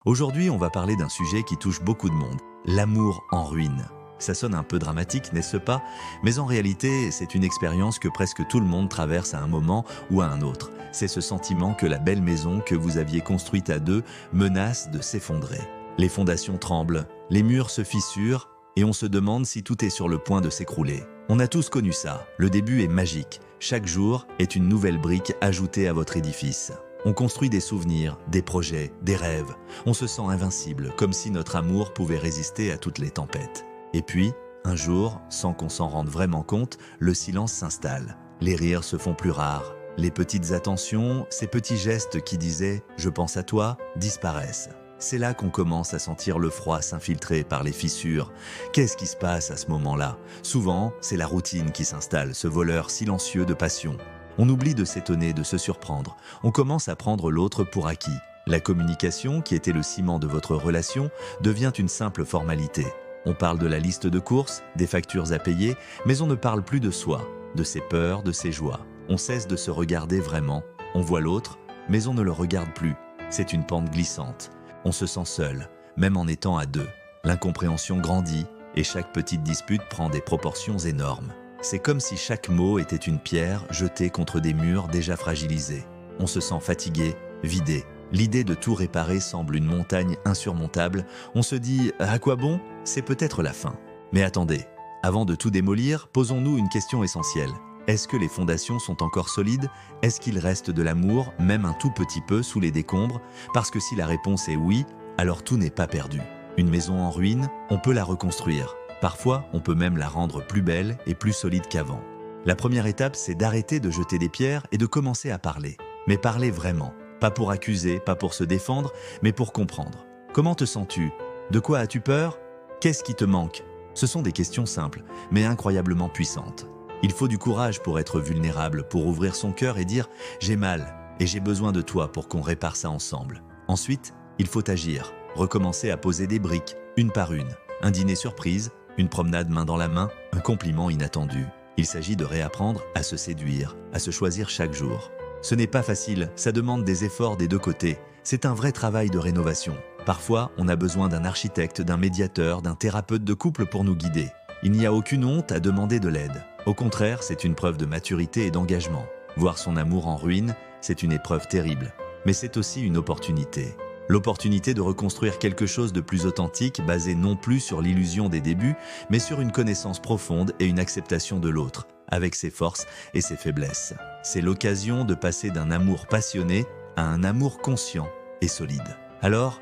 Aujourd'hui, on va parler d'un sujet qui touche beaucoup de monde, l'amour en ruine. Ça sonne un peu dramatique, n'est-ce pas? Mais en réalité, c'est une expérience que presque tout le monde traverse à un moment ou à un autre. C'est ce sentiment que la belle maison que vous aviez construite à deux menace de s'effondrer. Les fondations tremblent, les murs se fissurent et on se demande si tout est sur le point de s'écrouler. On a tous connu ça, le début est magique. Chaque jour est une nouvelle brique ajoutée à votre édifice. On construit des souvenirs, des projets, des rêves. On se sent invincible, comme si notre amour pouvait résister à toutes les tempêtes. Et puis, un jour, sans qu'on s'en rende vraiment compte, le silence s'installe. Les rires se font plus rares. Les petites attentions, ces petits gestes qui disaient « je pense à toi » disparaissent. C'est là qu'on commence à sentir le froid s'infiltrer par les fissures. Qu'est-ce qui se passe à ce moment-là? Souvent, c'est la routine qui s'installe, ce voleur silencieux de passion. On oublie de s'étonner, de se surprendre. On commence à prendre l'autre pour acquis. La communication, qui était le ciment de votre relation, devient une simple formalité. On parle de la liste de courses, des factures à payer, mais on ne parle plus de soi, de ses peurs, de ses joies. On cesse de se regarder vraiment. On voit l'autre, mais on ne le regarde plus. C'est une pente glissante. On se sent seul, même en étant à deux. L'incompréhension grandit et chaque petite dispute prend des proportions énormes. C'est comme si chaque mot était une pierre jetée contre des murs déjà fragilisés. On se sent fatigué, vidé. L'idée de tout réparer semble une montagne insurmontable. On se dit « à quoi bon ?» C'est peut-être la fin. Mais attendez, avant de tout démolir, posons-nous une question essentielle. Est-ce que les fondations sont encore solides? Est-ce qu'il reste de l'amour, même un tout petit peu, sous les décombres? Parce que si la réponse est oui, alors tout n'est pas perdu. Une maison en ruine, on peut la reconstruire. Parfois, on peut même la rendre plus belle et plus solide qu'avant. La première étape, c'est d'arrêter de jeter des pierres et de commencer à parler. Mais parler vraiment. Pas pour accuser, pas pour se défendre, mais pour comprendre. Comment te sens-tu? De quoi as-tu peur? Qu'est-ce qui te manque? Ce sont des questions simples, mais incroyablement puissantes. Il faut du courage pour être vulnérable, pour ouvrir son cœur et dire « j'ai mal et j'ai besoin de toi pour qu'on répare ça ensemble ». Ensuite, il faut agir, recommencer à poser des briques, une par une. Un dîner surprise, une promenade main dans la main, un compliment inattendu. Il s'agit de réapprendre à se séduire, à se choisir chaque jour. Ce n'est pas facile, ça demande des efforts des deux côtés. C'est un vrai travail de rénovation. Parfois, on a besoin d'un architecte, d'un médiateur, d'un thérapeute de couple pour nous guider. Il n'y a aucune honte à demander de l'aide. Au contraire, c'est une preuve de maturité et d'engagement. Voir son amour en ruine, c'est une épreuve terrible. Mais c'est aussi une opportunité. L'opportunité de reconstruire quelque chose de plus authentique, basé non plus sur l'illusion des débuts, mais sur une connaissance profonde et une acceptation de l'autre, avec ses forces et ses faiblesses. C'est l'occasion de passer d'un amour passionné à un amour conscient et solide. Alors,